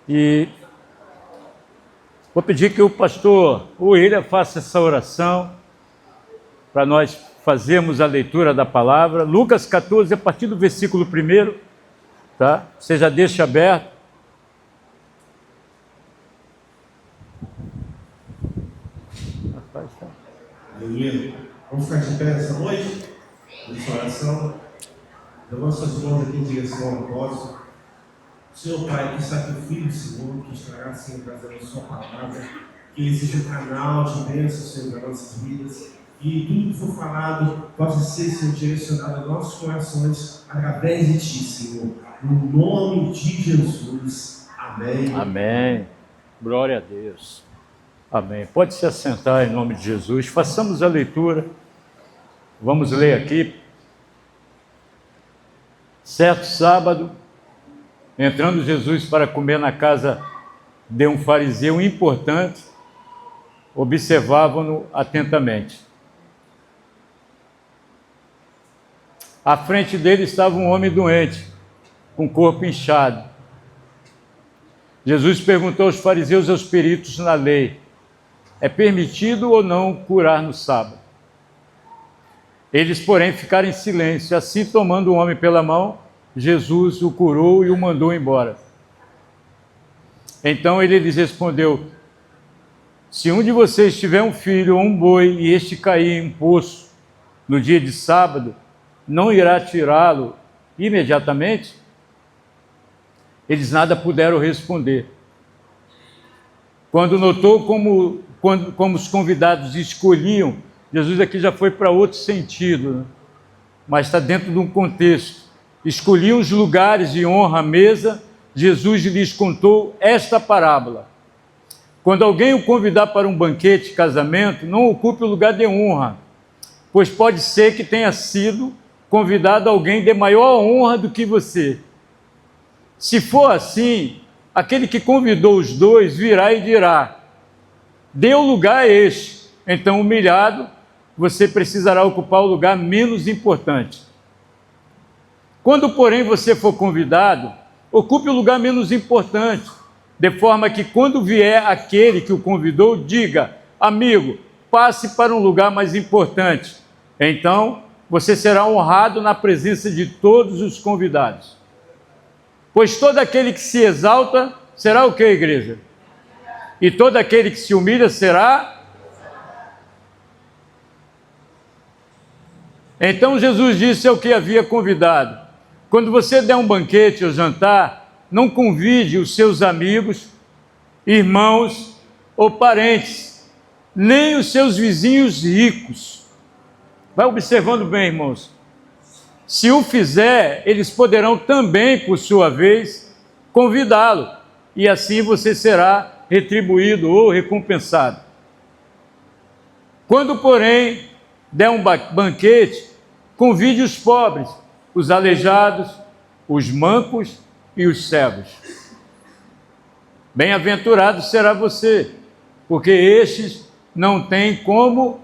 E vou pedir que o pastor William faça essa oração para nós fazermos a leitura da palavra. Lucas 14, a partir do versículo 1, tá? Você já deixa aberto. Aleluia. Vamos ficar de pé essa noite? Nessa oração. Levanta suas mãos aqui em direção ao apóstolo. Senhor Pai, que sacrifício, Senhor, que estará sempre trazendo a sua palavra, que ele seja um canal de bênção, Senhor, para nossas vidas, e tudo que for falado possa ser, Senhor, direcionado a nossos corações através de Ti, Senhor. No nome de Jesus. Amém. Amém. Glória a Deus. Amém. Pode se assentar em nome de Jesus. Façamos a leitura. Vamos ler aqui. Certo sábado, entrando Jesus para comer na casa de um fariseu importante, observavam-no atentamente. À frente dele estava um homem doente, com o corpo inchado. Jesus perguntou aos fariseus e aos peritos na lei: é permitido ou não curar no sábado? Eles, porém, ficaram em silêncio. Assim, tomando o homem pela mão, Jesus o curou e o mandou embora. Então ele lhes respondeu: se um de vocês tiver um filho ou um boi e este cair em um poço no dia de sábado, não irá tirá-lo imediatamente? Eles nada puderam responder. Quando notou como os convidados escolhiam, Jesus aqui já foi para outro sentido, né? Mas está dentro de um contexto. Escolhiam os lugares de honra à mesa. Jesus lhes contou esta parábola: quando alguém o convidar para um banquete de casamento, não ocupe o lugar de honra, pois pode ser que tenha sido convidado alguém de maior honra do que você. Se for assim, aquele que convidou os dois virá e dirá: dê o lugar a este. Então, humilhado, você precisará ocupar o lugar menos importante. Quando, porém, você for convidado, ocupe o lugar menos importante, de forma que, quando vier aquele que o convidou, diga: amigo, passe para um lugar mais importante. Então, você será honrado na presença de todos os convidados. Pois todo aquele que se exalta será o que, igreja? E todo aquele que se humilha será... Então Jesus disse ao que havia convidado: quando você der um banquete ou jantar, não convide os seus amigos, irmãos ou parentes, nem os seus vizinhos ricos. Vai observando bem, irmãos. Se o fizer, eles poderão também, por sua vez, convidá-lo, e assim você será retribuído ou recompensado. Quando, porém, der um banquete, convide os pobres, os aleijados, os mancos e os cegos. Bem-aventurado será você, porque estes não têm como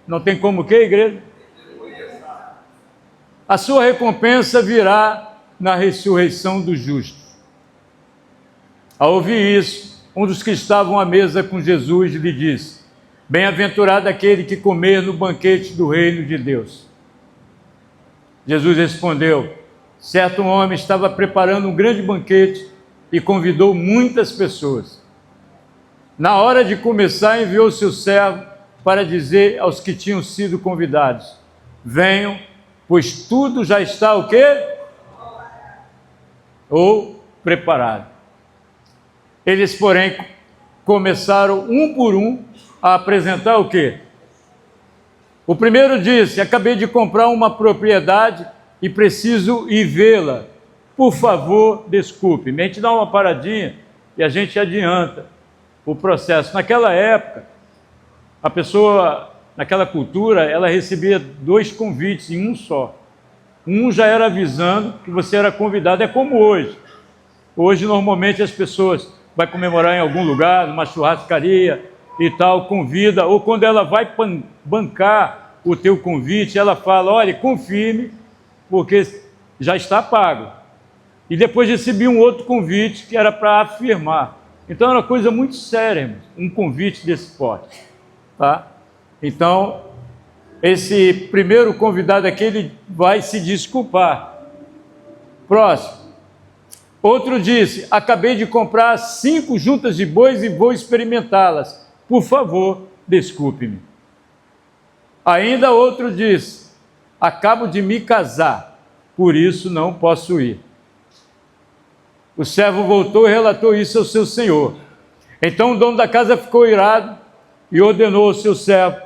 o que, igreja? A sua recompensa virá na ressurreição dos justos. Ao ouvir isso, um dos que estavam à mesa com Jesus lhe disse: bem-aventurado aquele que comer no banquete do reino de Deus. Jesus respondeu: certo homem estava preparando um grande banquete e convidou muitas pessoas. Na hora de começar, enviou seu servo para dizer aos que tinham sido convidados: venham, pois tudo já está o quê? Ou preparado. Eles, porém, começaram um por um a apresentar o quê? O primeiro disse: acabei de comprar uma propriedade e preciso ir vê-la. Por favor, desculpe-me. A gente dá uma paradinha e a gente adianta o processo. Naquela época, a pessoa, naquela cultura, ela recebia 2 convites em um só. Um já era avisando que você era convidado. É como hoje. Hoje, normalmente, as pessoas vão comemorar em algum lugar, numa churrascaria e tal, convida, ou quando ela vai bancar o teu convite, ela fala: olha, confirme, porque já está pago. e depois recebi um outro convite que era para afirmar. Então era uma coisa muito séria, irmãos, um convite desse porte, tá? Então, esse primeiro convidado aqui, ele vai se desculpar. Próximo. Outro disse: acabei de comprar 5 juntas de bois e vou experimentá-las. Por favor, desculpe-me. Ainda outro disse: acabo de me casar, por isso não posso ir. O servo voltou e relatou isso ao seu senhor. Então o dono da casa ficou irado e ordenou ao seu servo: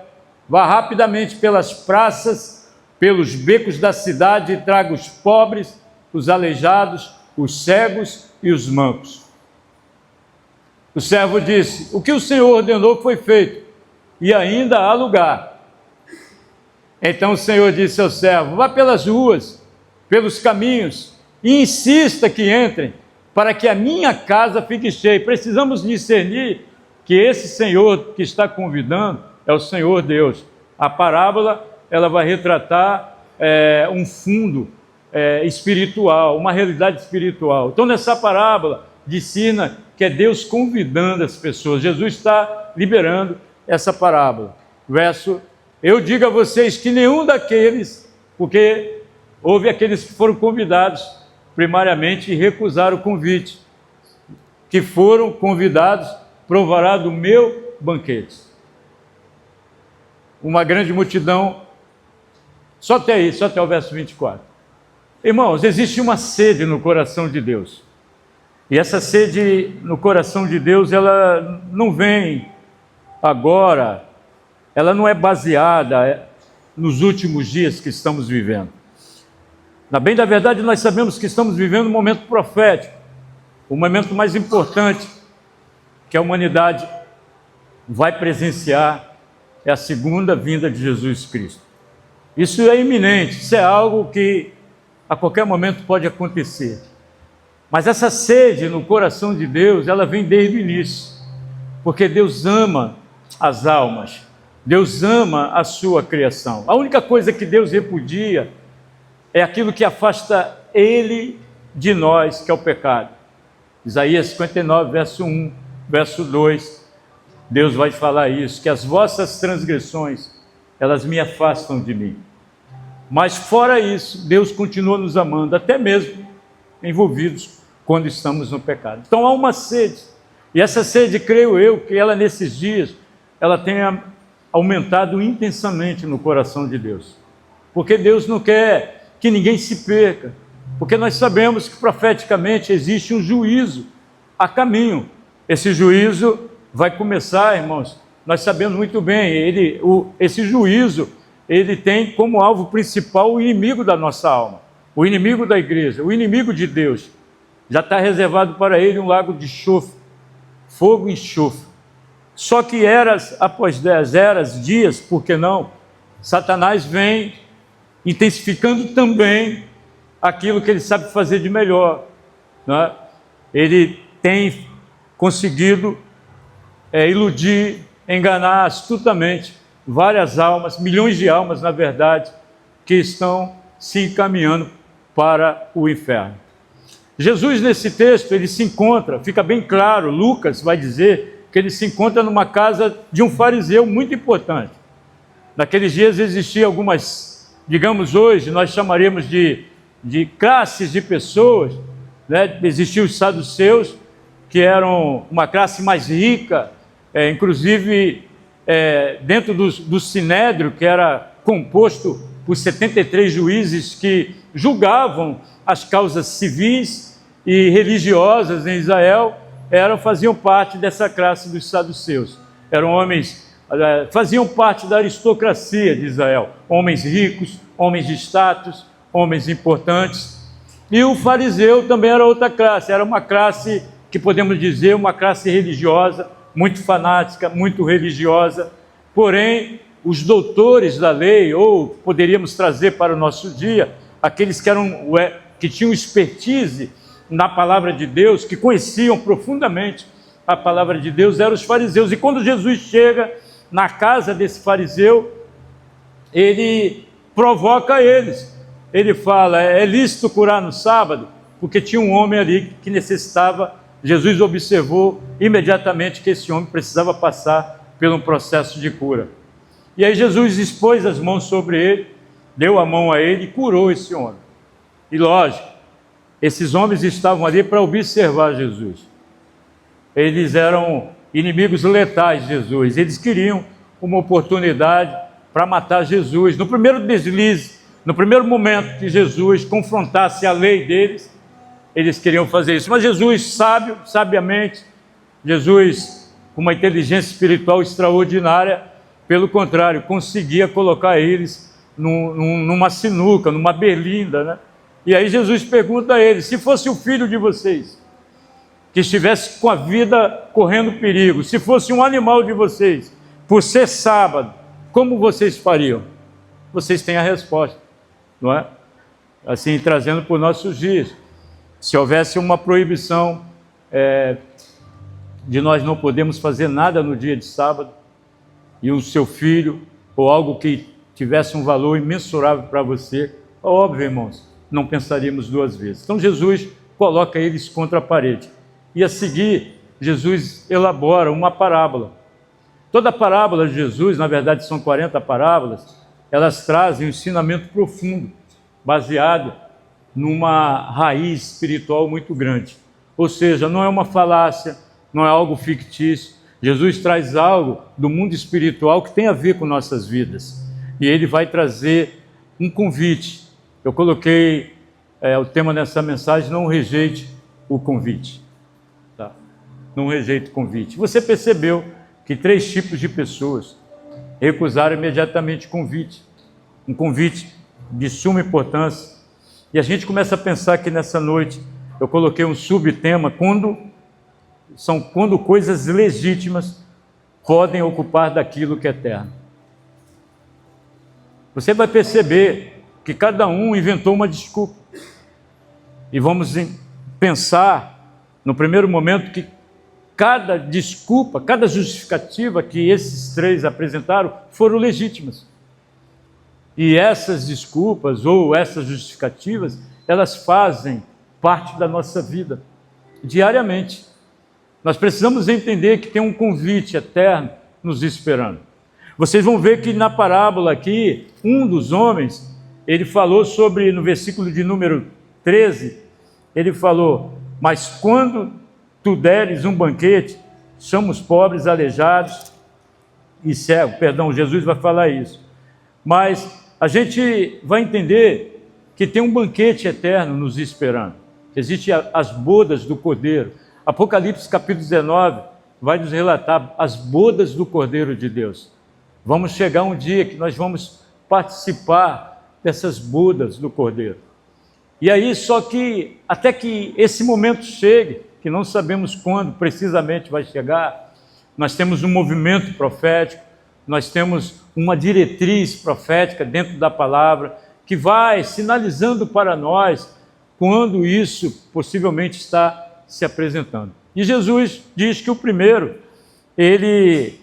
vá rapidamente pelas praças, pelos becos da cidade e traga os pobres, os aleijados, os cegos e os mancos. O servo disse: o que o senhor ordenou foi feito, e ainda há lugar. Então o senhor disse ao servo: vá pelas ruas, pelos caminhos, e insista que entrem, para que a minha casa fique cheia. Precisamos discernir que esse Senhor que está convidando é o Senhor Deus. A parábola, ela vai retratar um fundo espiritual, uma realidade espiritual. Então, nessa parábola, discerna que é Deus convidando as pessoas. Jesus está liberando essa parábola. Verso: eu digo a vocês que nenhum daqueles, porque houve aqueles que foram convidados primariamente e recusaram o convite, que foram convidados, provará do meu banquete. Uma grande multidão, só até aí, só até o verso 24. Irmãos, existe uma sede no coração de Deus, e essa sede no coração de Deus, ela não vem agora, ela não é baseada nos últimos dias que estamos vivendo. Na bem da verdade, nós sabemos que estamos vivendo um momento profético, o momento mais importante que a humanidade vai presenciar é a segunda vinda de Jesus Cristo. Isso é iminente, isso é algo que a qualquer momento pode acontecer. Mas essa sede no coração de Deus, ela vem desde o início, porque Deus ama as almas, Deus ama a sua criação. A única coisa que Deus repudia é aquilo que afasta Ele de nós, que é o pecado. Isaías 59, verso 1, verso 2, Deus vai falar isso, que as vossas transgressões, elas me afastam de mim. Mas fora isso, Deus continua nos amando, até mesmo envolvidos quando estamos no pecado. Então há uma sede, e essa sede, creio eu, que ela nesses dias, ela tenha aumentado intensamente no coração de Deus. Porque Deus não quer que ninguém se perca, porque nós sabemos que profeticamente existe um juízo a caminho. Esse juízo vai começar, irmãos, nós sabemos muito bem, esse juízo, ele tem como alvo principal o inimigo da nossa alma, o inimigo da igreja, o inimigo de Deus. Já está reservado para ele um lago de enxofre, fogo e enxofre. Só que eras após eras, dias, por que não? Satanás vem intensificando também aquilo que ele sabe fazer de melhor, né? Ele tem conseguido iludir, enganar astutamente várias almas, milhões de almas, na verdade, que estão se encaminhando para o inferno. Jesus, nesse texto, ele se encontra, fica bem claro, Lucas vai dizer que ele se encontra numa casa de um fariseu muito importante. Naqueles dias existiam algumas, digamos hoje, nós chamaríamos de classes de pessoas, né? Existiam os saduceus, que eram uma classe mais rica, inclusive dentro do Sinédrio, que era composto por 73 juízes que julgavam as causas civis e religiosas em Israel, faziam parte dessa classe dos saduceus. Eram homens, faziam parte da aristocracia de Israel, homens ricos, homens de status, homens importantes. E o fariseu também era outra classe, era uma classe que podemos dizer uma classe religiosa, muito fanática, muito religiosa. Porém, os doutores da lei, ou poderíamos trazer para o nosso dia, aqueles que tinham expertise na palavra de Deus, que conheciam profundamente a palavra de Deus, eram os fariseus. E quando Jesus chega na casa desse fariseu, ele provoca eles. Ele fala: é lícito curar no sábado? porque tinha um homem ali que necessitava. Jesus observou imediatamente que esse homem precisava passar por um processo de cura. E aí Jesus expôs as mãos sobre ele, deu a mão a ele e curou esse homem. E lógico, esses homens estavam ali para observar Jesus. Eles eram inimigos letais de Jesus. Eles queriam uma oportunidade para matar Jesus. No primeiro deslize, no primeiro momento que Jesus confrontasse a lei deles, eles queriam fazer isso. Mas Jesus, sabiamente, Jesus, com uma inteligência espiritual extraordinária, pelo contrário, conseguia colocar eles numa sinuca, numa berlinda, né? E aí Jesus pergunta a eles: se fosse o filho de vocês, que estivesse com a vida correndo perigo, se fosse um animal de vocês, por ser sábado, como vocês fariam? Vocês têm a resposta, não é? Assim, trazendo para os nossos dias. Se houvesse uma proibição de nós não podemos fazer nada no dia de sábado, e o seu filho, ou algo que tivesse um valor imensurável para você, óbvio, irmãos, não pensaríamos duas vezes. Então Jesus coloca eles contra a parede. E a seguir, Jesus elabora uma parábola. Toda a parábola de Jesus, na verdade são 40 parábolas, elas trazem um ensinamento profundo, baseado numa raiz espiritual muito grande. Ou seja, não é uma falácia, não é algo fictício. Jesus traz algo do mundo espiritual que tem a ver com nossas vidas. E ele vai trazer um convite. Eu coloquei o tema dessa mensagem: não rejeite o convite. Tá? Não rejeite o convite. Você percebeu que 3 tipos de pessoas recusaram imediatamente o convite. Um convite de suma importância. E a gente começa a pensar que nessa noite eu coloquei um subtema: quando coisas legítimas podem ocupar daquilo que é eterno. Você vai perceber que cada um inventou uma desculpa. E vamos pensar, no primeiro momento, que cada desculpa, cada justificativa que esses 3 apresentaram foram legítimas. E essas desculpas ou essas justificativas, elas fazem parte da nossa vida, diariamente. Nós precisamos entender que tem um convite eterno nos esperando. Vocês vão ver que na parábola aqui, um dos homens, ele falou sobre, no versículo de número 13, ele falou: mas quando tu deres um banquete, chama os pobres, aleijados e cegos. Perdão, Jesus vai falar isso. Mas a gente vai entender que tem um banquete eterno nos esperando. Existem as bodas do Cordeiro. Apocalipse capítulo 19 vai nos relatar as bodas do Cordeiro de Deus. Vamos chegar um dia que nós vamos participar dessas bodas do Cordeiro. E aí, só que até que esse momento chegue, que não sabemos quando precisamente vai chegar, nós temos um movimento profético, nós temos uma diretriz profética dentro da palavra, que vai sinalizando para nós quando isso possivelmente está se apresentando. E Jesus diz que o primeiro, ele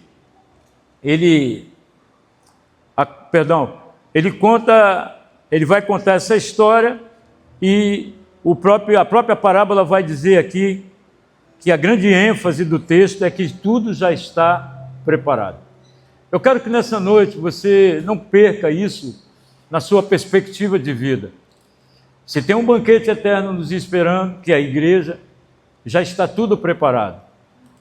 vai contar essa história, e a própria parábola vai dizer aqui que a grande ênfase do texto é que tudo já está preparado. Eu quero que nessa noite você não perca isso na sua perspectiva de vida. Se tem um banquete eterno nos esperando, que é a igreja, já está tudo preparado.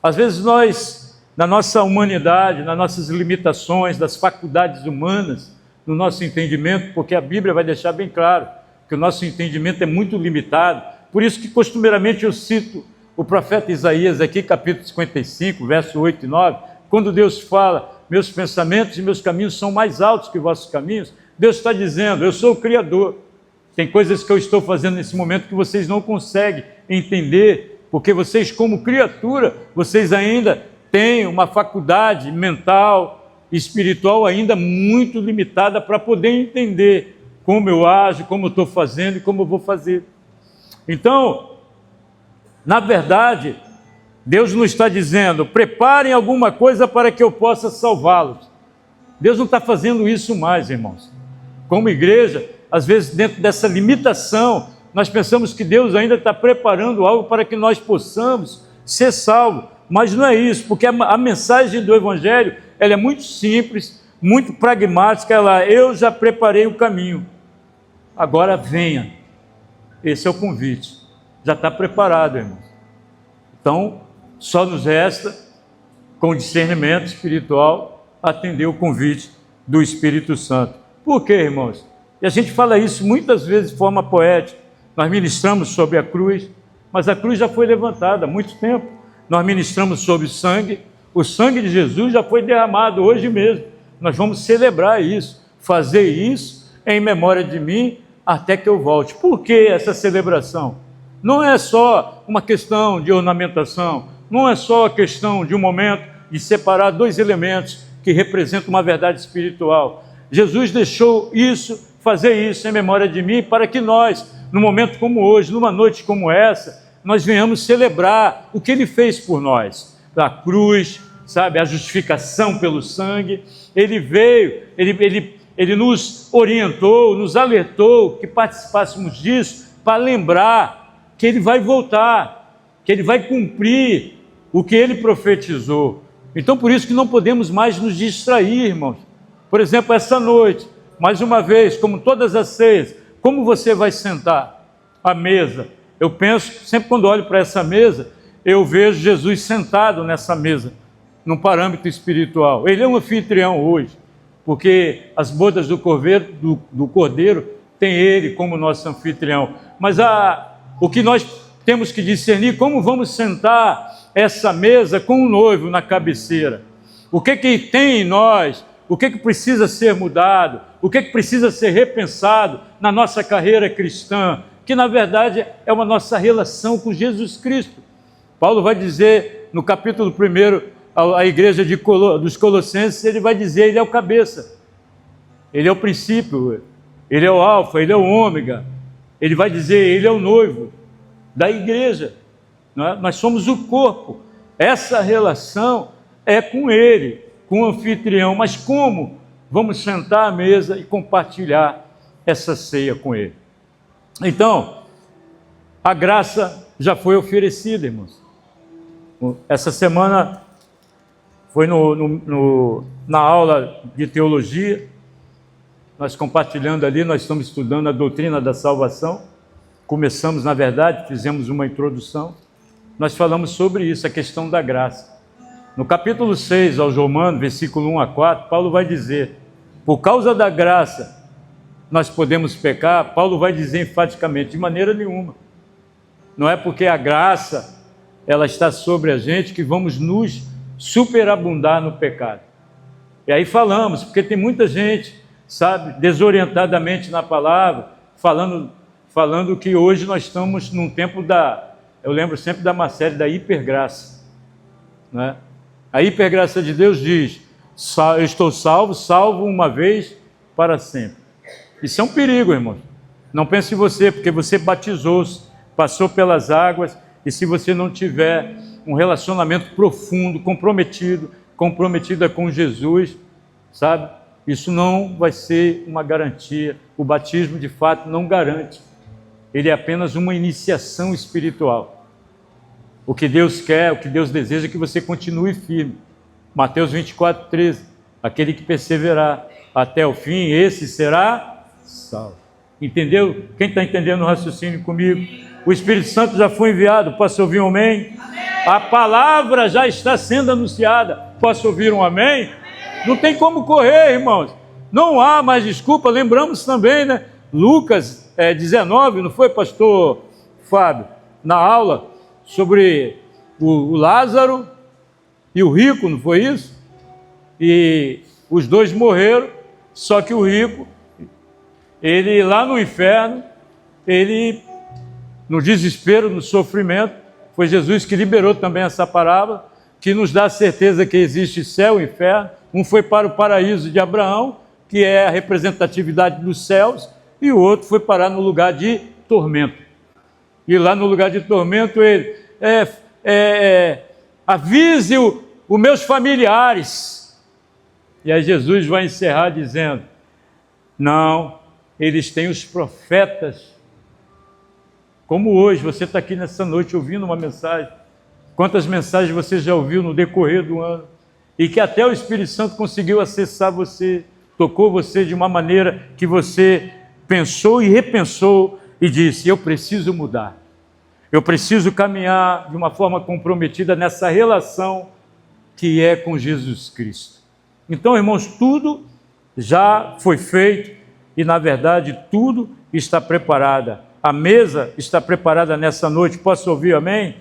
Às vezes nós, na nossa humanidade, nas nossas limitações, das faculdades humanas, no nosso entendimento, porque a Bíblia vai deixar bem claro que o nosso entendimento é muito limitado, por isso que costumeiramente eu cito o profeta Isaías aqui, capítulo 55, verso 8 e 9, quando Deus fala: meus pensamentos e meus caminhos são mais altos que vossos caminhos, Deus está dizendo: eu sou o Criador. Tem coisas que eu estou fazendo nesse momento que vocês não conseguem entender, porque vocês, como criatura, vocês ainda têm uma faculdade mental, espiritual ainda muito limitada para poder entender como eu ajo, como eu estou fazendo e como eu vou fazer. Então, na verdade, Deus não está dizendo: preparem alguma coisa para que eu possa salvá-los. Deus não está fazendo isso mais, irmãos. Como igreja, às vezes dentro dessa limitação, nós pensamos que Deus ainda está preparando algo para que nós possamos ser salvos. Mas não é isso, porque a mensagem do Evangelho, ela é muito simples, muito pragmática. Eu já preparei o caminho, agora venha. Esse é o convite, já está preparado, irmãos. Então, só nos resta, com discernimento espiritual, atender o convite do Espírito Santo. Por quê, irmãos? E a gente fala isso muitas vezes de forma poética. Nós ministramos sobre a cruz, mas a cruz já foi levantada há muito tempo. Nós ministramos sobre o sangue de Jesus já foi derramado hoje mesmo. Nós vamos celebrar isso, fazer isso em memória de mim até que eu volte. Por que essa celebração? Não é só uma questão de ornamentação, não é só a questão de um momento de separar dois elementos que representam uma verdade espiritual. Jesus deixou isso, fazer isso em memória de mim, para que nós, num momento como hoje, numa noite como essa, nós venhamos celebrar o que Ele fez por nós. A cruz, sabe, a justificação pelo sangue. Ele veio, Ele nos orientou, nos alertou que participássemos disso, para lembrar que Ele vai voltar, que Ele vai cumprir o que Ele profetizou. Então, por isso que não podemos mais nos distrair, irmãos. Por exemplo, essa noite, mais uma vez, como todas as ceias, como você vai sentar à mesa? Eu penso, sempre quando olho para essa mesa, eu vejo Jesus sentado nessa mesa, num parâmetro espiritual. Ele é um anfitrião hoje, porque as bodas do Cordeiro tem Ele como nosso anfitrião. Mas o que nós temos que discernir, como vamos sentar essa mesa com o noivo na cabeceira. O que tem em nós? O que precisa ser mudado? O que precisa ser repensado na nossa carreira cristã? Que na verdade é uma nossa relação com Jesus Cristo. Paulo vai dizer no capítulo 1, à igreja dos Colossenses, ele vai dizer, Ele é o cabeça, Ele é o princípio, Ele é o alfa, Ele é o ômega. Ele vai dizer, Ele é o noivo da igreja. Não é? Nós somos o corpo. Essa relação é com Ele, com o anfitrião. Mas como vamos sentar à mesa e compartilhar essa ceia com Ele? Então, a graça já foi oferecida, irmãos. Essa semana foi na aula de teologia, nós compartilhando ali, nós estamos estudando a doutrina da salvação. Começamos, na verdade, fizemos uma introdução. Nós falamos sobre isso, a questão da graça. No capítulo 6, aos Romanos, versículo 1 a 4, Paulo vai dizer, por causa da graça, nós podemos pecar. Paulo vai dizer enfaticamente, de maneira nenhuma. Não é porque a graça, ela está sobre a gente, que vamos nos superabundar no pecado. E aí falamos, porque tem muita gente, sabe, desorientadamente na palavra, falando que hoje nós estamos num tempo eu lembro sempre da série da hipergraça, né? A hipergraça de Deus diz, eu estou salvo uma vez para sempre. Isso é um perigo, irmãos. Não pense em você, porque você batizou-se, passou pelas águas, e se você não tiver um relacionamento profundo, comprometida com Jesus, sabe? Isso não vai ser uma garantia. O batismo, de fato, não garante. Ele é apenas uma iniciação espiritual. O que Deus quer, o que Deus deseja é que você continue firme. Mateus 24, 13. Aquele que perseverar até o fim, esse será salvo. Entendeu? Quem está entendendo o raciocínio comigo? O Espírito Santo já foi enviado. Posso ouvir um amém? A palavra já está sendo anunciada. Posso ouvir um amém? Não tem como correr, irmãos. Não há mais desculpa. Lembramos também, né? Lucas 19, não foi, pastor Fábio? Na aula sobre o Lázaro e o rico, não foi isso? E os dois morreram, só que o rico, ele lá no inferno, ele no desespero, no sofrimento, foi Jesus que liberou também essa parábola, que nos dá a certeza que existe céu e inferno. Um foi para o paraíso de Abraão, que é a representatividade dos céus, e o outro foi parar no lugar de tormento. E lá no lugar de tormento ele avise os meus familiares. E aí Jesus vai encerrar dizendo, não, eles têm os profetas Como hoje, você está aqui nessa noite ouvindo uma mensagem. Quantas mensagens você já ouviu no decorrer do ano? E que até o Espírito Santo conseguiu acessar você, tocou você de uma maneira que você pensou e repensou e disse: eu preciso mudar. Eu preciso caminhar de uma forma comprometida nessa relação que é com Jesus Cristo. Então, irmãos, tudo já foi feito e, na verdade, tudo está preparado. A mesa está preparada nessa noite. Posso ouvir amém?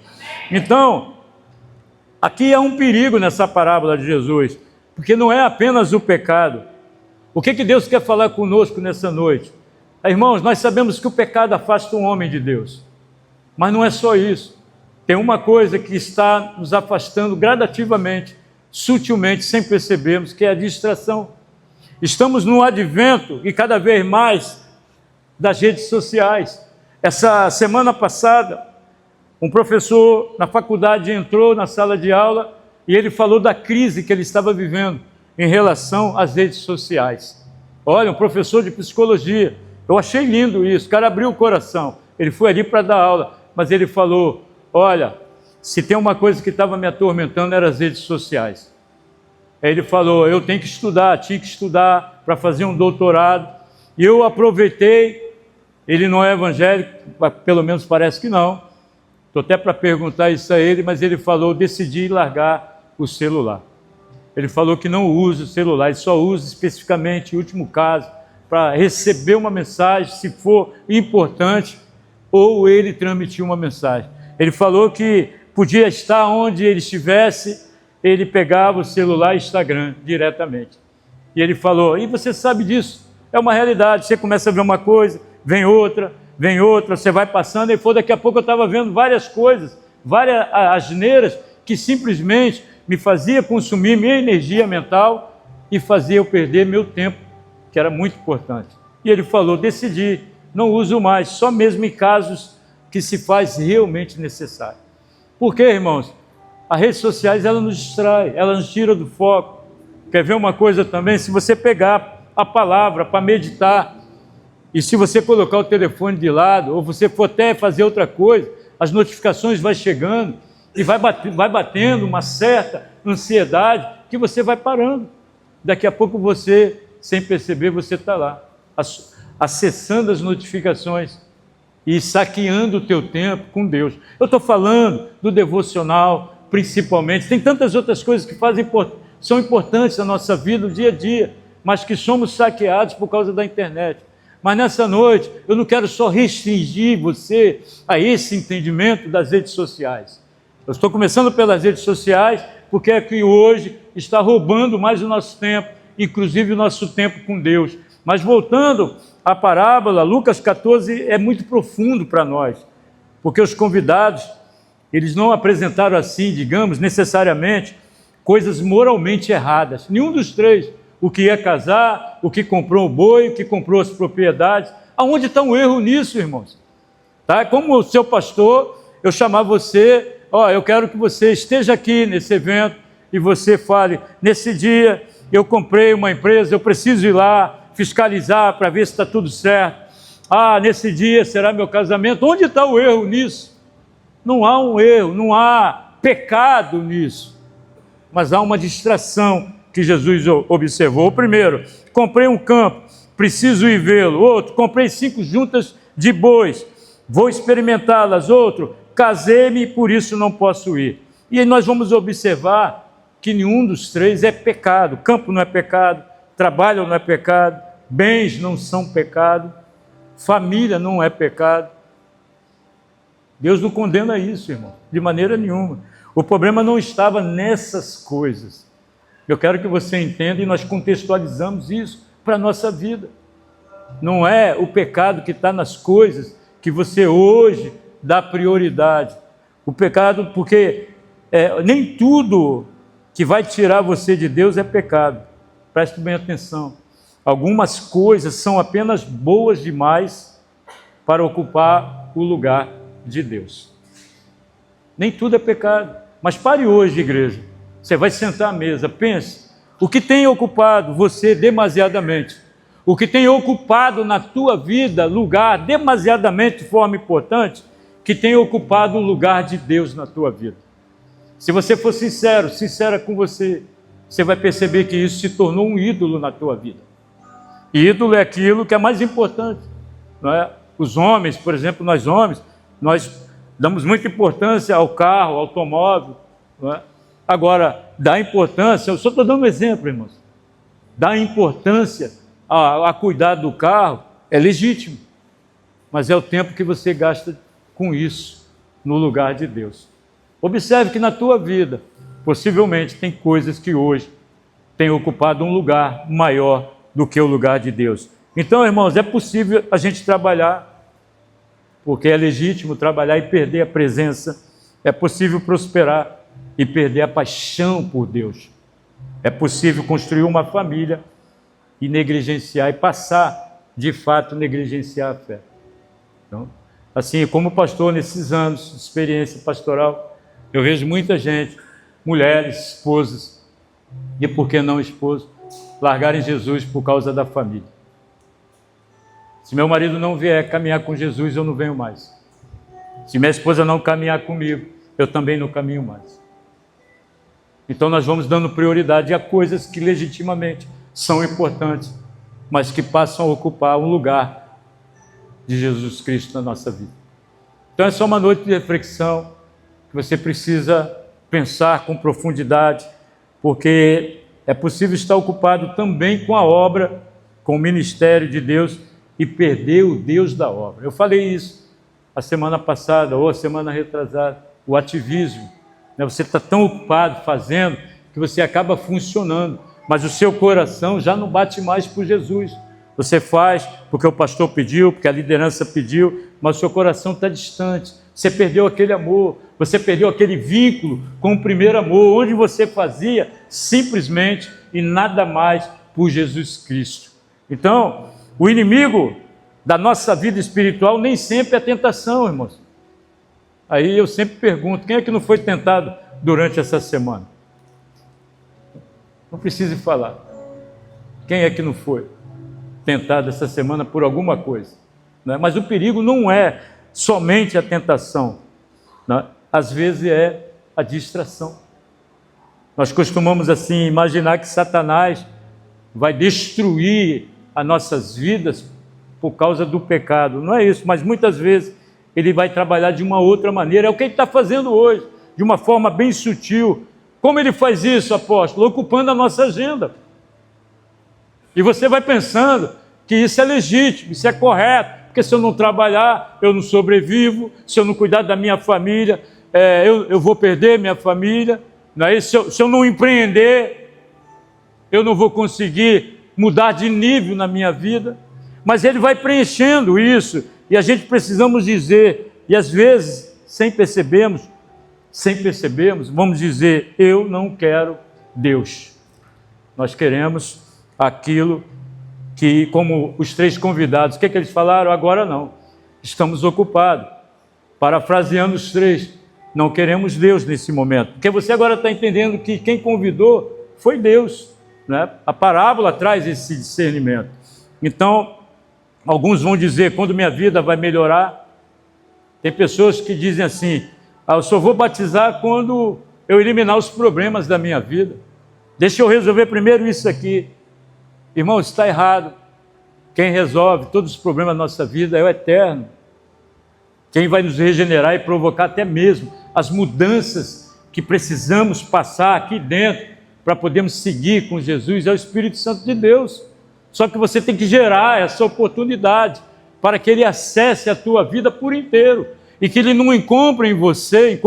Então, aqui há um perigo nessa parábola de Jesus, porque não é apenas o pecado. O que Deus quer falar conosco nessa noite? Irmãos, nós sabemos que o pecado afasta um homem de Deus, mas não é só isso. Tem uma coisa que está nos afastando gradativamente, sutilmente, sem percebermos, que é a distração. Estamos no advento e cada vez mais das redes sociais. Essa semana passada, um professor na faculdade entrou na sala de aula e ele falou da crise que ele estava vivendo em relação às redes sociais. Olha, um professor de psicologia, eu achei lindo isso, o cara abriu o coração, ele foi ali para dar aula, mas ele falou: olha, se tem uma coisa que estava me atormentando eram as redes sociais. Aí ele falou: eu tenho que estudar, tinha que estudar para fazer um doutorado, e eu aproveitei. Ele não é evangélico, pelo menos parece que não. Estou até para perguntar isso a ele, mas ele falou: decidi largar o celular. Ele falou que não usa o celular, ele só usa especificamente, em último caso, para receber uma mensagem, se for importante, ou ele transmitir uma mensagem. Ele falou que podia estar onde ele estivesse, ele pegava o celular e Instagram diretamente. E ele falou: e você sabe disso? É uma realidade, você começa a ver uma coisa, vem outra, você vai passando, e daqui a pouco eu estava vendo várias coisas, várias asneiras, que simplesmente me fazia consumir minha energia mental e fazia eu perder meu tempo, que era muito importante. E ele falou: decidi, não uso mais, só mesmo em casos que se faz realmente necessário. Por quê, irmãos? As redes sociais, ela nos distrai, ela nos tira do foco. Quer ver uma coisa também? Se você pegar a palavra para meditar, e se você colocar o telefone de lado, ou você for até fazer outra coisa, as notificações vão chegando e vai batendo uma certa ansiedade que você vai parando. Daqui a pouco você, sem perceber, você está lá, acessando as notificações e saqueando o teu tempo com Deus. Eu estou falando do devocional, principalmente. Tem tantas outras coisas que são importantes na nossa vida, no dia a dia, mas que somos saqueados por causa da internet. Mas nessa noite, eu não quero só restringir você a esse entendimento das redes sociais. Eu estou começando pelas redes sociais, porque é que hoje está roubando mais o nosso tempo, inclusive o nosso tempo com Deus. Mas voltando à parábola, Lucas 14 é muito profundo para nós, porque os convidados, eles não apresentaram assim, digamos, necessariamente, coisas moralmente erradas. Nenhum dos três. O que ia casar, o que comprou o boi, o que comprou as propriedades. Aonde está um erro nisso, irmãos? Tá? Como o seu pastor, eu chamar você: eu quero que você esteja aqui nesse evento e você fale: nesse dia eu comprei uma empresa, eu preciso ir lá fiscalizar para ver se está tudo certo. Nesse dia será meu casamento. Onde está o erro nisso? Não há um erro, não há pecado nisso, mas há uma distração que Jesus observou. O primeiro: comprei um campo, preciso ir vê-lo. Outro: comprei 5 juntas de bois, vou experimentá-las. Outro: casei-me, por isso não posso ir. E aí nós vamos observar que nenhum dos três é pecado. Campo não é pecado, trabalho não é pecado, bens não são pecado, família não é pecado. Deus não condena isso, irmão, de maneira nenhuma. O problema não estava nessas coisas. Eu quero que você entenda, e nós contextualizamos isso para a nossa vida. Não é o pecado que está nas coisas que você hoje dá prioridade. O pecado, porque nem tudo que vai tirar você de Deus é pecado. Preste bem atenção. Algumas coisas são apenas boas demais para ocupar o lugar de Deus. Nem tudo é pecado. Mas pare hoje, igreja. Você vai sentar à mesa, pense, o que tem ocupado você demasiadamente, o que tem ocupado na tua vida lugar demasiadamente de forma importante, que tem ocupado o lugar de Deus na tua vida? Se você for sincero, sincera com você, você vai perceber que isso se tornou um ídolo na tua vida. E ídolo é aquilo que é mais importante, não é? Os homens, por exemplo, nós homens, nós damos muita importância ao carro, ao automóvel, não é? Agora, dá importância, eu só estou dando um exemplo, irmãos, dá importância a cuidar do carro, é legítimo, mas é o tempo que você gasta com isso, no lugar de Deus. Observe que na tua vida, possivelmente tem coisas que hoje têm ocupado um lugar maior do que o lugar de Deus. Então, irmãos, é possível a gente trabalhar, porque é legítimo trabalhar e perder a presença. É possível prosperar e perder a paixão por Deus. É possível construir uma família e negligenciar, e passar, de fato, negligenciar a fé. Então, assim, como pastor, nesses anos de experiência pastoral, eu vejo muita gente, mulheres, esposas, e por que não esposos, largarem Jesus por causa da família. Se meu marido não vier caminhar com Jesus, eu não venho mais. Se minha esposa não caminhar comigo, eu também não caminho mais. Então nós vamos dando prioridade a coisas que legitimamente são importantes, mas que passam a ocupar um lugar de Jesus Cristo na nossa vida. Então é só uma noite de reflexão que você precisa pensar com profundidade, porque é possível estar ocupado também com a obra, com o ministério de Deus e perder o Deus da obra. Eu falei isso a semana passada ou a semana retrasada, o ativismo. Você está tão ocupado fazendo que você acaba funcionando, mas o seu coração já não bate mais por Jesus. Você faz porque o pastor pediu, porque a liderança pediu, mas o seu coração está distante. Você perdeu aquele amor, você perdeu aquele vínculo com o primeiro amor, onde você fazia simplesmente e nada mais por Jesus Cristo. Então, o inimigo da nossa vida espiritual nem sempre é tentação, irmãos. Aí eu sempre pergunto, quem é que não foi tentado durante essa semana? Não precise falar. Quem é que não foi tentado essa semana por alguma coisa? Né? Mas o perigo não é somente a tentação, né? Às vezes é a distração. Nós costumamos assim imaginar que Satanás vai destruir as nossas vidas por causa do pecado. Não é isso, mas muitas vezes ele vai trabalhar de uma outra maneira. É o que ele está fazendo hoje, de uma forma bem sutil. Como ele faz isso, apóstolo? Ocupando a nossa agenda. E você vai pensando que isso é legítimo, isso é correto, porque se eu não trabalhar, eu não sobrevivo, se eu não cuidar da minha família, eu vou perder minha família, não é isso? Se eu não empreender, eu não vou conseguir mudar de nível na minha vida. Mas ele vai preenchendo isso, e a gente precisamos dizer, e às vezes, sem percebermos, vamos dizer, eu não quero Deus. Nós queremos aquilo que, como os 3 convidados, o que eles falaram? Agora não, estamos ocupados. Parafraseando os 3, não queremos Deus nesse momento, porque você agora está entendendo que quem convidou foi Deus, né? A parábola traz esse discernimento. Então, alguns vão dizer, quando minha vida vai melhorar, tem pessoas que dizem assim, eu só vou batizar quando eu eliminar os problemas da minha vida. Deixa eu resolver primeiro isso aqui. Irmão, está errado. Quem resolve todos os problemas da nossa vida é o Eterno. Quem vai nos regenerar e provocar até mesmo as mudanças que precisamos passar aqui dentro para podermos seguir com Jesus é o Espírito Santo de Deus. Só que você tem que gerar essa oportunidade para que Ele acesse a tua vida por inteiro e que Ele não encontre em você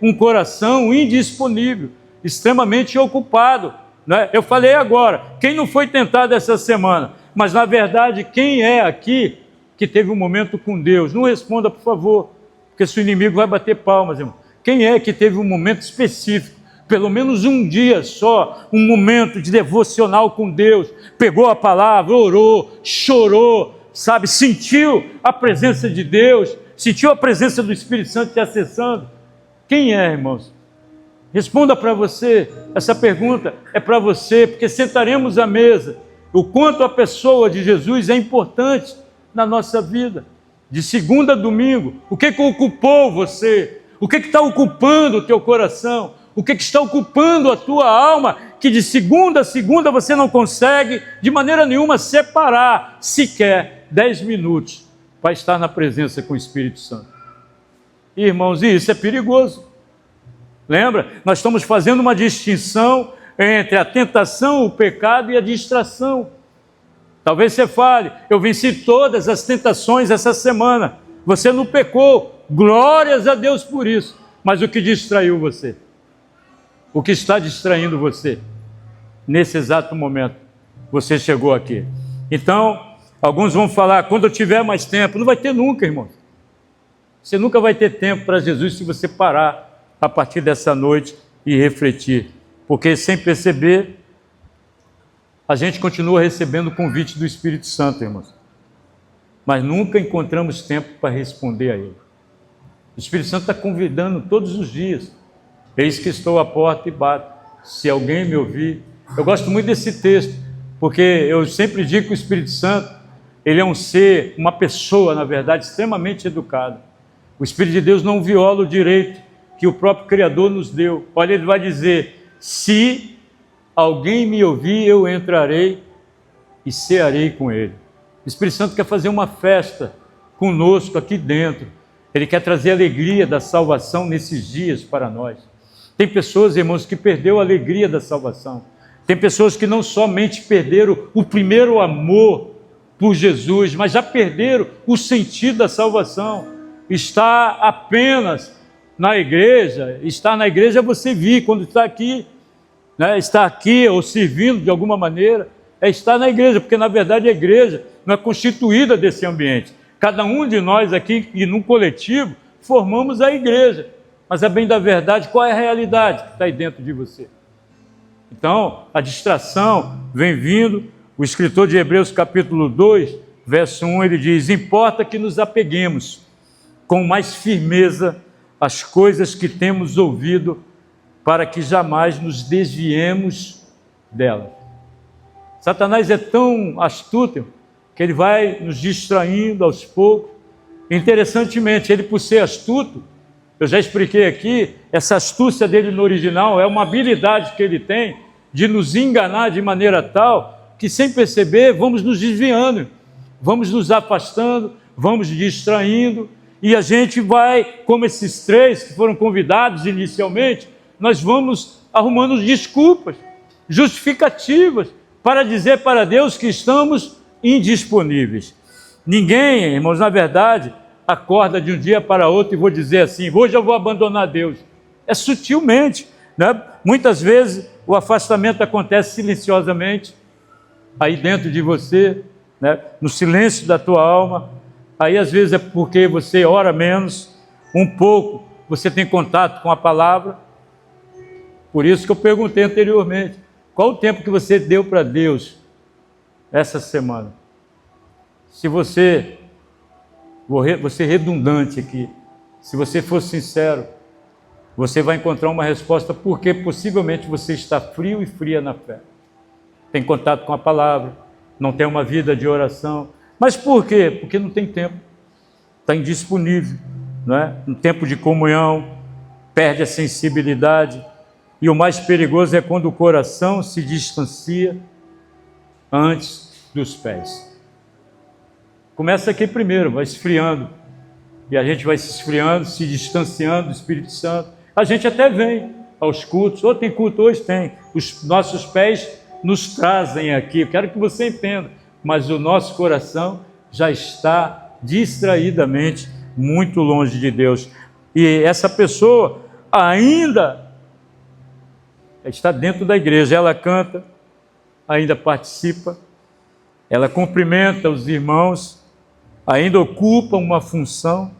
um coração indisponível, extremamente ocupado. Né? Eu falei agora, quem não foi tentado essa semana? Mas na verdade, quem é aqui que teve um momento com Deus? Não responda, por favor, porque se o inimigo vai bater palmas, irmão. Quem é que teve um momento específico? Pelo menos um dia só, um momento de devocional com Deus, pegou a palavra, orou, chorou, sabe, sentiu a presença de Deus, sentiu a presença do Espírito Santo te acessando. Quem é, irmãos? Responda para você, essa pergunta é para você, porque sentaremos à mesa, o quanto a pessoa de Jesus é importante na nossa vida. De segunda a domingo, o que ocupou você? O que está ocupando o teu coração? O que está ocupando a tua alma? Que de segunda a segunda você não consegue de maneira nenhuma separar sequer 10 minutos para estar na presença com o Espírito Santo. Irmãos, e isso é perigoso. Lembra? Nós estamos fazendo uma distinção entre a tentação, o pecado e a distração. Talvez você fale, eu venci todas as tentações essa semana. Você não pecou, glórias a Deus por isso. Mas o que distraiu você? O que está distraindo você? Nesse exato momento, você chegou aqui. Então, alguns vão falar, quando eu tiver mais tempo. Não vai ter nunca, irmão. Você nunca vai ter tempo para Jesus se você parar a partir dessa noite e refletir. Porque sem perceber, a gente continua recebendo o convite do Espírito Santo, irmãos. Mas nunca encontramos tempo para responder a Ele. O Espírito Santo está convidando todos os dias. Eis que estou à porta e bato. Se alguém me ouvir... Eu gosto muito desse texto, porque eu sempre digo que o Espírito Santo, ele é um ser, uma pessoa, na verdade, extremamente educado. O Espírito de Deus não viola o direito que o próprio Criador nos deu. Olha, ele vai dizer, se alguém me ouvir, eu entrarei e cearei com ele. O Espírito Santo quer fazer uma festa conosco aqui dentro. Ele quer trazer a alegria da salvação nesses dias para nós. Tem pessoas, irmãos, que perderam a alegria da salvação. Tem pessoas que não somente perderam o primeiro amor por Jesus, mas já perderam o sentido da salvação. Está apenas na igreja, estar na igreja você vir, quando está aqui, né, está aqui ou servindo de alguma maneira, é estar na igreja, porque na verdade a igreja não é constituída desse ambiente. Cada um de nós aqui, e num coletivo, formamos a igreja. Mas é bem da verdade, qual é a realidade que está aí dentro de você? Então, a distração vem vindo. O escritor de Hebreus capítulo 2, verso 1, ele diz, importa que nos apeguemos com mais firmeza às coisas que temos ouvido, para que jamais nos desviemos delas. Satanás é tão astuto que ele vai nos distraindo aos poucos. Interessantemente, ele por ser astuto, eu já expliquei aqui, essa astúcia dele no original é uma habilidade que ele tem de nos enganar de maneira tal que, sem perceber, vamos nos desviando, vamos nos afastando, vamos distraindo, e a gente vai, como esses três que foram convidados inicialmente, nós vamos arrumando desculpas, justificativas, para dizer para Deus que estamos indisponíveis. Ninguém, irmãos, na verdade, acorda de um dia para outro e vou dizer assim, hoje eu vou abandonar Deus. É sutilmente, né? Muitas vezes o afastamento acontece silenciosamente, aí dentro de você, né? No silêncio da tua alma. Aí às vezes é porque você ora menos, um pouco você tem contato com a palavra. Por isso que eu perguntei anteriormente, qual o tempo que você deu para Deus essa semana? Se você, vou ser redundante aqui, se você for sincero, você vai encontrar uma resposta porque possivelmente você está frio e fria na fé. Tem contato com a palavra, não tem uma vida de oração. Mas por quê? Porque não tem tempo, está indisponível, não é? No tempo de comunhão, perde a sensibilidade. E o mais perigoso é quando o coração se distancia antes dos pés. Começa aqui primeiro, vai esfriando. E a gente vai se esfriando, se distanciando do Espírito Santo. A gente até vem aos cultos. Ou tem culto hoje? Tem. Os nossos pés nos trazem aqui. Eu quero que você entenda. Mas o nosso coração já está distraidamente muito longe de Deus. E essa pessoa ainda está dentro da igreja. Ela canta, ainda participa, ela cumprimenta os irmãos, ainda ocupa uma função,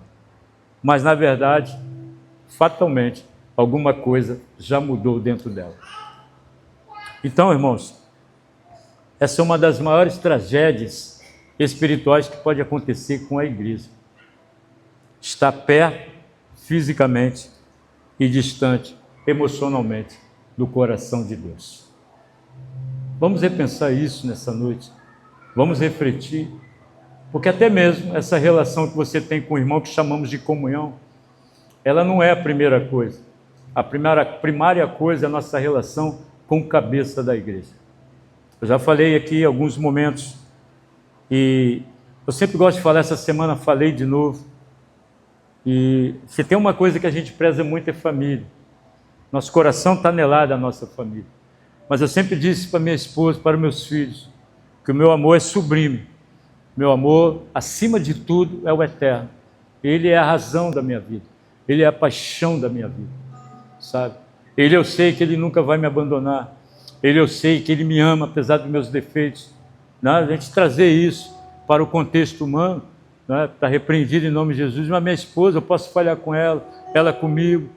mas na verdade, fatalmente, alguma coisa já mudou dentro dela. Então, irmãos, essa é uma das maiores tragédias espirituais que pode acontecer com a igreja. Está perto fisicamente e distante emocionalmente do coração de Deus. Vamos repensar isso nessa noite. Vamos refletir. Porque até mesmo essa relação que você tem com o irmão, que chamamos de comunhão, ela não é a primeira coisa. A primária coisa é a nossa relação com o cabeça da igreja. Eu já falei aqui em alguns momentos, e eu sempre gosto de falar, essa semana falei de novo, e se tem uma coisa que a gente preza muito é família. Nosso coração está anelado à nossa família. Mas eu sempre disse para minha esposa, para meus filhos, que o meu amor é sublime. Meu amor, acima de tudo, é o eterno. Ele é a razão da minha vida. Ele é a paixão da minha vida, sabe? Ele, eu sei que Ele nunca vai me abandonar. Ele, eu sei que Ele me ama, apesar dos meus defeitos. Né? A gente trazer isso para o contexto humano, né? Está repreendido em nome de Jesus. Mas minha esposa, eu posso falhar com ela, ela comigo.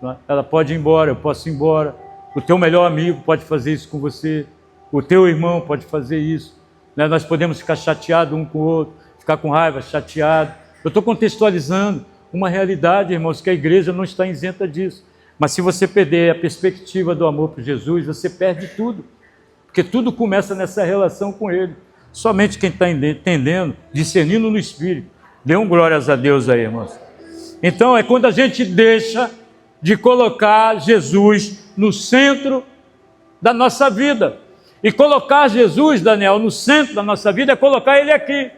Né? Ela pode ir embora, eu posso ir embora. O teu melhor amigo pode fazer isso com você. O teu irmão pode fazer isso. Né? Nós podemos ficar chateados um com o outro, ficar com raiva, chateado. Eu estou contextualizando uma realidade, irmãos, que a igreja não está isenta disso. Mas se você perder a perspectiva do amor por Jesus, você perde tudo. Porque tudo começa nessa relação com Ele. Somente quem está entendendo, discernindo no Espírito. Dê glórias a Deus aí, irmãos. Então é quando a gente deixa de colocar Jesus no centro da nossa vida. E colocar Jesus, Daniel, no centro da nossa vida é colocar Ele aqui,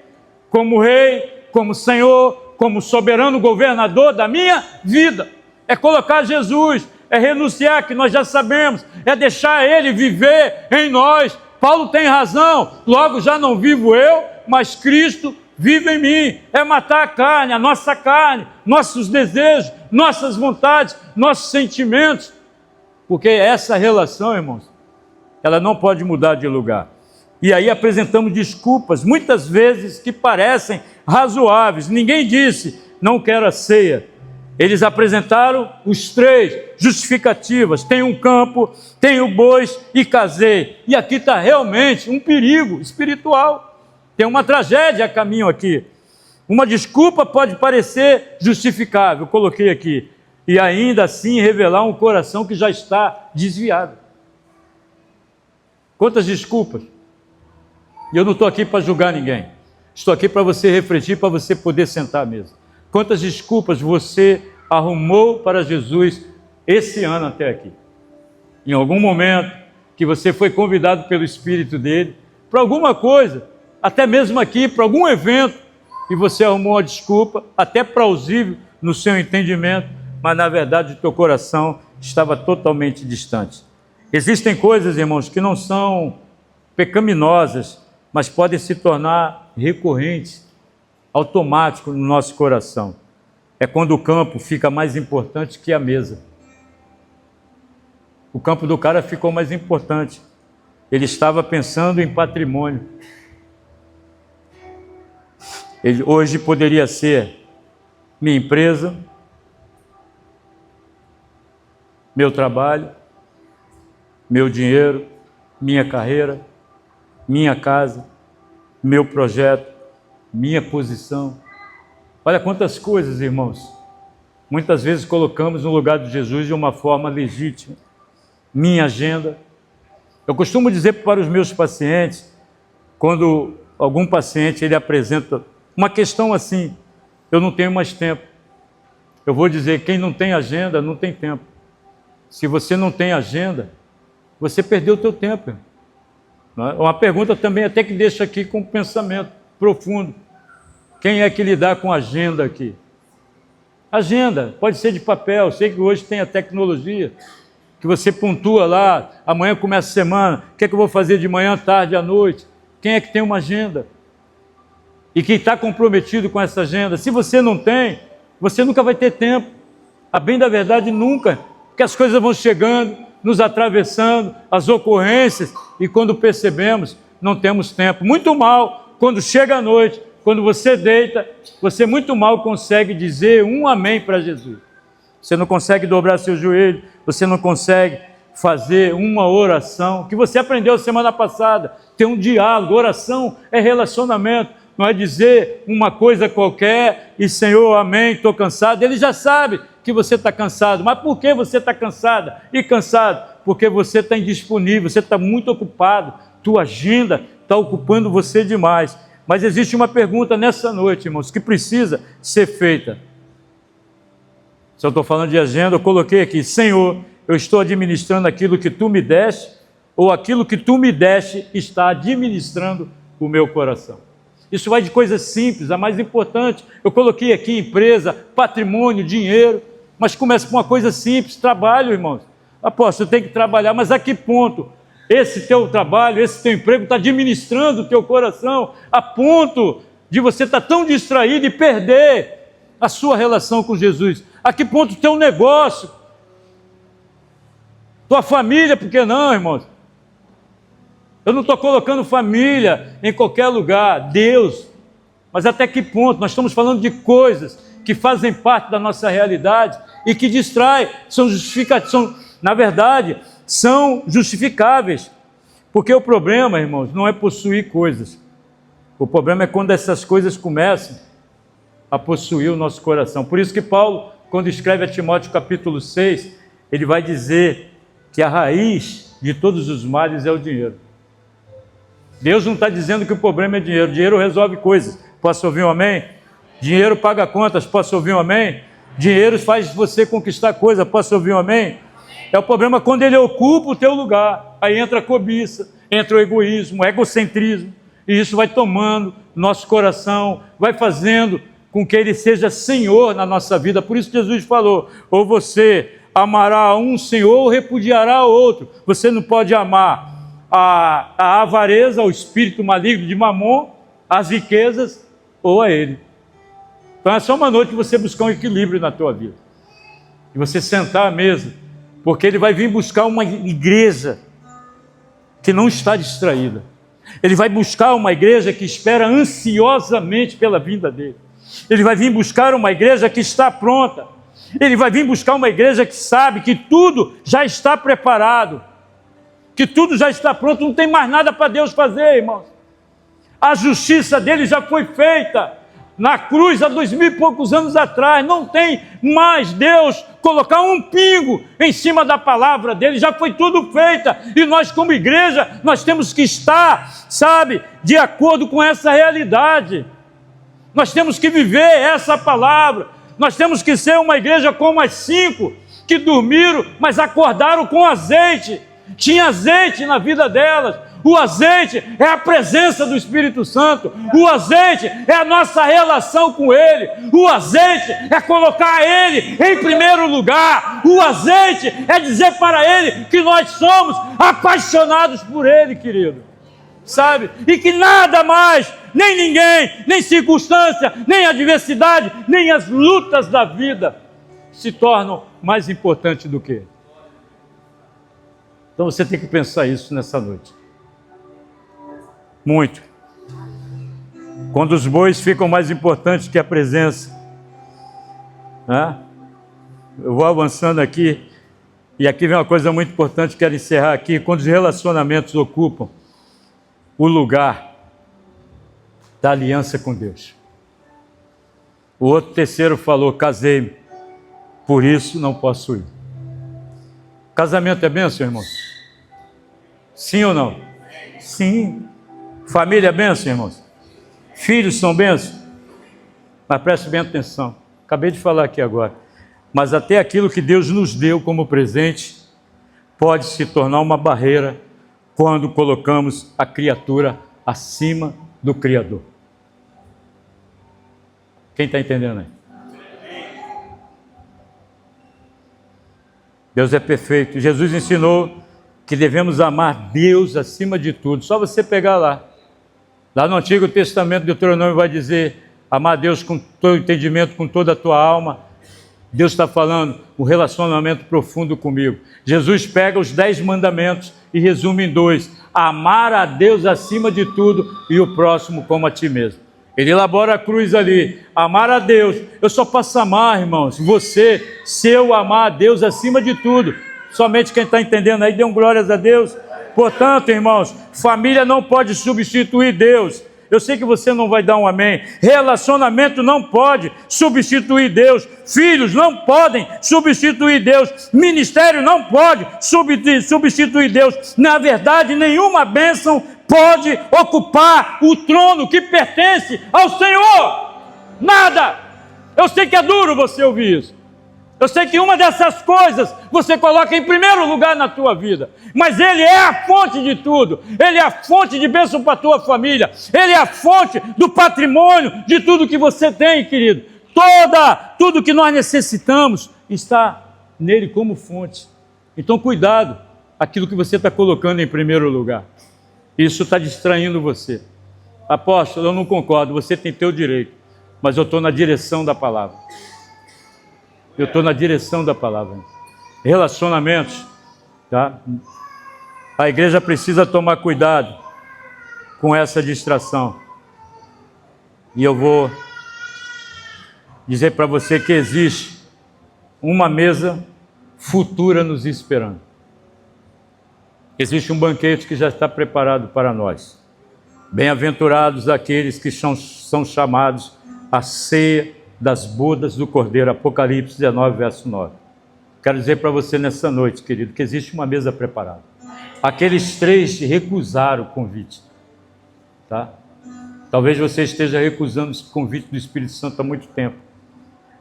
como Rei, como Senhor, como soberano governador da minha vida. É colocar Jesus, é renunciar, que nós já sabemos, é deixar Ele viver em nós. Paulo tem razão, logo já não vivo eu, mas Cristo vive em mim. É matar a carne, a nossa carne, nossos desejos, nossas vontades, nossos sentimentos. Porque essa relação, irmãos, ela não pode mudar de lugar. E aí apresentamos desculpas, muitas vezes que parecem razoáveis. Ninguém disse, não quero a ceia. Eles apresentaram os três justificativas. Tem um campo, tenho bois e casei. E aqui está realmente um perigo espiritual. Tem uma tragédia a caminho aqui. Uma desculpa pode parecer justificável, coloquei aqui. E ainda assim revelar um coração que já está desviado. Quantas desculpas? E eu não estou aqui para julgar ninguém. Estou aqui para você refletir, para você poder sentar à mesa. Quantas desculpas você arrumou para Jesus esse ano até aqui? Em algum momento que você foi convidado pelo Espírito dele para alguma coisa, até mesmo aqui, para algum evento, e você arrumou uma desculpa, até plausível no seu entendimento, mas na verdade o teu coração estava totalmente distante. Existem coisas, irmãos, que não são pecaminosas, mas podem se tornar recorrentes, automáticos no nosso coração. É quando o campo fica mais importante que a mesa. O campo do cara ficou mais importante. Ele estava pensando em patrimônio. Ele hoje poderia ser minha empresa, meu trabalho, meu dinheiro, minha carreira, minha casa, meu projeto, minha posição. Olha quantas coisas, irmãos, muitas vezes colocamos no lugar de Jesus de uma forma legítima. Minha agenda. Eu costumo dizer para os meus pacientes, quando algum paciente ele apresenta uma questão assim, eu não tenho mais tempo. Eu vou dizer, quem não tem agenda, não tem tempo. Se você não tem agenda, você perdeu o teu tempo. Uma pergunta também até que deixa aqui com um pensamento profundo. Quem é que lidar com agenda aqui? Agenda, pode ser de papel, sei que hoje tem a tecnologia, que você pontua lá, amanhã começa a semana, o que é que eu vou fazer de manhã, tarde, à noite? Quem é que tem uma agenda? E quem está comprometido com essa agenda? Se você não tem, você nunca vai ter tempo. A bem da verdade, nunca, porque as coisas vão chegando, nos atravessando, as ocorrências, e quando percebemos, não temos tempo. Muito mal, quando chega a noite, quando você deita, você muito mal consegue dizer um amém para Jesus. Você não consegue dobrar seu joelho, você não consegue fazer uma oração, que você aprendeu semana passada, ter um diálogo. Oração é relacionamento, não é dizer uma coisa qualquer e Senhor, amém, estou cansado. Ele já sabe que você está cansado, mas por que você está cansada e cansado? Porque você está indisponível, você está muito ocupado, tua agenda está ocupando você demais. Mas existe uma pergunta nessa noite, irmãos, que precisa ser feita. Se eu estou falando de agenda, eu coloquei aqui: Senhor, eu estou administrando aquilo que Tu me deste, ou aquilo que Tu me deste está administrando o meu coração? Isso vai de coisas simples, a mais importante. Eu coloquei aqui empresa, patrimônio, dinheiro, mas começa com uma coisa simples: trabalho, irmãos. Apóstolo, tem que trabalhar, mas a que ponto esse teu trabalho, esse teu emprego está administrando o teu coração, a ponto de você estar tão distraído e perder a sua relação com Jesus? A que ponto o teu negócio, tua família, por que não, irmãos? Eu não estou colocando família em qualquer lugar, Deus, mas até que ponto? Nós estamos falando de coisas que fazem parte da nossa realidade e que distraem, são justificáveis, porque o problema, irmãos, não é possuir coisas, o problema é quando essas coisas começam a possuir o nosso coração. Por isso que Paulo, quando escreve a Timóteo capítulo 6, ele vai dizer que a raiz de todos os males é o dinheiro. Deus não está dizendo que o problema é dinheiro. Dinheiro resolve coisas. Posso ouvir um amém? Dinheiro paga contas. Posso ouvir um amém? Dinheiro faz você conquistar coisas. Posso ouvir um amém? É o problema quando ele ocupa o teu lugar. Aí entra a cobiça, entra o egoísmo, o egocentrismo. E isso vai tomando nosso coração, vai fazendo com que ele seja Senhor na nossa vida. Por isso Jesus falou: ou você amará um Senhor ou repudiará o outro. Você não pode amar a avareza, o espírito maligno de Mamon, as riquezas ou a ele. Então é só uma noite de você buscar um equilíbrio na tua vida, de você sentar à mesa, porque ele vai vir buscar uma igreja que não está distraída. Ele vai buscar uma igreja que espera ansiosamente pela vinda dele. Ele vai vir buscar uma igreja que está pronta. Ele vai vir buscar uma igreja que sabe que tudo já está preparado, que tudo já está pronto, não tem mais nada para Deus fazer, irmãos. A justiça dele já foi feita na cruz há 2000 e poucos anos atrás. Não tem mais Deus colocar um pingo em cima da palavra dele, já foi tudo feito. E nós, como igreja, nós temos que estar, de acordo com essa realidade. Nós temos que viver essa palavra. Nós temos que ser uma igreja como as 5 que dormiram, mas acordaram com azeite. Tinha azeite na vida delas. O azeite é a presença do Espírito Santo. O azeite é a nossa relação com Ele. O azeite é colocar Ele em primeiro lugar. O azeite é dizer para Ele que nós somos apaixonados por Ele, querido. E que nada mais, nem ninguém, nem circunstância, nem adversidade, nem as lutas da vida se tornam mais importantes do que Ele. Então você tem que pensar isso nessa noite. Muito. Quando os bois ficam mais importantes que a presença. Eu vou avançando aqui. E aqui vem uma coisa muito importante, quero encerrar aqui. Quando os relacionamentos ocupam o lugar da aliança com Deus. O outro terceiro falou: casei-me, por isso não posso ir. Casamento é bênção, irmãos? Sim ou não? Sim. Família é bênção, irmãos? Filhos são bênção? Mas preste bem atenção. Acabei de falar aqui agora. Mas até aquilo que Deus nos deu como presente pode se tornar uma barreira quando colocamos a criatura acima do Criador. Quem está entendendo aí? Deus é perfeito. Jesus ensinou que devemos amar Deus acima de tudo. Só você pegar lá no Antigo Testamento, Deuteronômio vai dizer: amar Deus com todo entendimento, com toda a tua alma. Deus está falando um relacionamento profundo comigo. Jesus pega os 10 mandamentos e resume em 2: amar a Deus acima de tudo e o próximo como a ti mesmo. Ele elabora a cruz ali: amar a Deus. Eu só posso amar, irmãos, você, se eu amar a Deus acima de tudo. Somente quem está entendendo aí, dê glórias a Deus. Portanto, irmãos, família não pode substituir Deus. Eu sei que você não vai dar um amém. Relacionamento não pode substituir Deus. Filhos não podem substituir Deus. Ministério não pode substituir Deus. Na verdade, nenhuma bênção pode ocupar o trono que pertence ao Senhor. Nada. Eu sei que é duro você ouvir isso. Eu sei que uma dessas coisas você coloca em primeiro lugar na tua vida. Mas Ele é a fonte de tudo. Ele é a fonte de bênção para a tua família. Ele é a fonte do patrimônio, de tudo que você tem, querido. Tudo que nós necessitamos está nele como fonte. Então cuidado, aquilo que você está colocando em primeiro lugar. Isso está distraindo você. Apóstolo, eu não concordo, você tem teu direito. Mas eu estou na direção da palavra. Eu estou na direção da palavra. Relacionamentos, tá? A igreja precisa tomar cuidado com essa distração. E eu vou dizer para você que existe uma mesa futura nos esperando. Existe um banquete que já está preparado para nós. Bem-aventurados aqueles que são chamados à ceia das bodas do Cordeiro, Apocalipse 19, verso 9. Quero dizer para você nessa noite, querido, que existe uma mesa preparada. Aqueles 3 recusaram o convite, tá? Talvez você esteja recusando esse convite do Espírito Santo há muito tempo.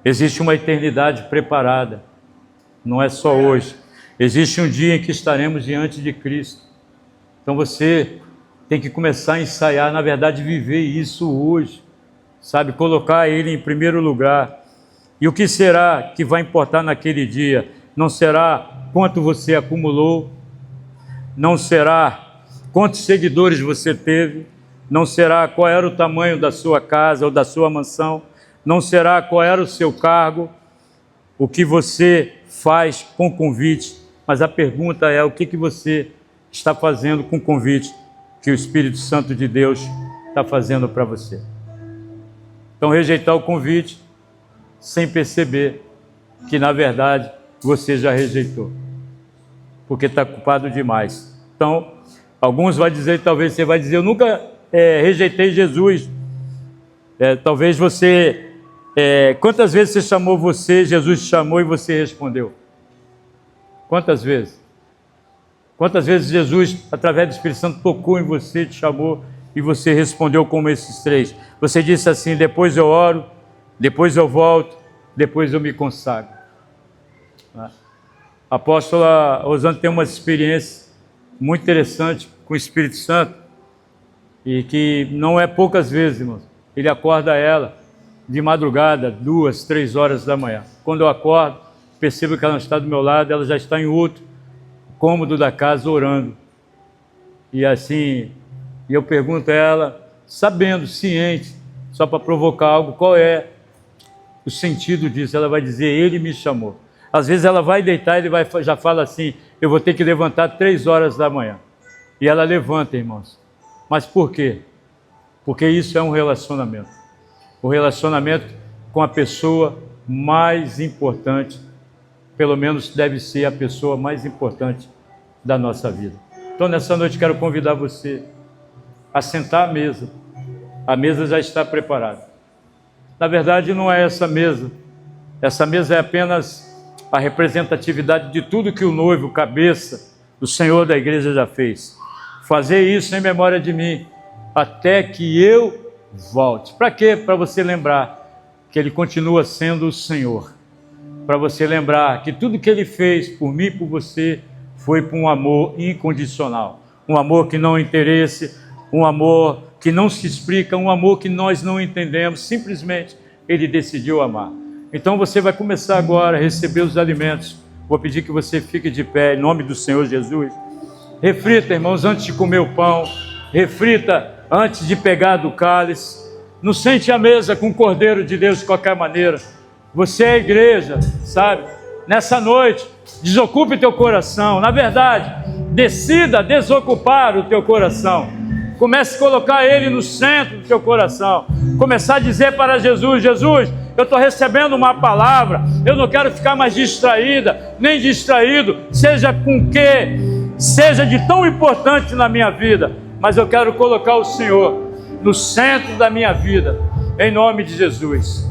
Existe uma eternidade preparada, não é só hoje. Existe um dia em que estaremos diante de Cristo. Então você tem que começar a ensaiar, na verdade, viver isso hoje. Sabe, colocar Ele em primeiro lugar. E o que será que vai importar naquele dia? Não será quanto você acumulou, não será quantos seguidores você teve, não será qual era o tamanho da sua casa ou da sua mansão, não será qual era o seu cargo, o que você faz com o convite, mas a pergunta é o que você está fazendo com o convite que o Espírito Santo de Deus está fazendo para você. Então, rejeitar o convite sem perceber que, na verdade, você já rejeitou, porque está ocupado demais. Então, alguns vão dizer, talvez você vai dizer, eu nunca rejeitei Jesus. Talvez você, quantas vezes você chamou você, Jesus te chamou e você respondeu? Quantas vezes? Quantas vezes Jesus, através do Espírito Santo, tocou em você, te chamou e você respondeu como esses 3? Você disse assim, depois eu oro, depois eu volto, depois eu me consagro. A apóstola Rosana tem uma experiência muito interessante com o Espírito Santo e que não é poucas vezes, irmãos. Ele acorda ela de madrugada, 2, 3 horas da manhã. Quando eu acordo, percebo que ela não está do meu lado, ela já está em outro cômodo da casa orando. E assim, eu pergunto a ela, sabendo, ciente, só para provocar algo, qual é o sentido disso? Ela vai dizer, Ele me chamou. Às vezes ela vai deitar e ele já fala assim, eu vou ter que levantar 3 horas da manhã. E ela levanta, irmãos. Mas por quê? Porque isso é um relacionamento. O relacionamento com a pessoa mais importante, pelo menos deve ser a pessoa mais importante da nossa vida. Então nessa noite quero convidar você a sentar à mesa. A mesa já está preparada. Na verdade não é essa mesa. Essa mesa é apenas a representatividade de tudo que o noivo, cabeça, o Senhor da igreja já fez. Fazer isso em memória de mim, até que eu volte. Para quê? Para você lembrar que Ele continua sendo o Senhor. Para você lembrar que tudo que Ele fez por mim e por você foi por um amor incondicional. Um amor que não interesse, um amor que não se explica, um amor que nós não entendemos. Simplesmente Ele decidiu amar. Então você vai começar agora a receber os alimentos. Vou pedir que você fique de pé em nome do Senhor Jesus. Reflita, irmãos, antes de comer o pão. Reflita antes de pegar do cálice. Não sente à mesa com o Cordeiro de Deus de qualquer maneira. Você é a igreja, sabe? Nessa noite, desocupe teu coração. Na verdade, decida desocupar o teu coração. Comece a colocar Ele no centro do teu coração. Começar a dizer para Jesus, Jesus, eu estou recebendo uma palavra, eu não quero ficar mais distraída, nem distraído, seja com que seja de tão importante na minha vida, mas eu quero colocar o Senhor no centro da minha vida, em nome de Jesus.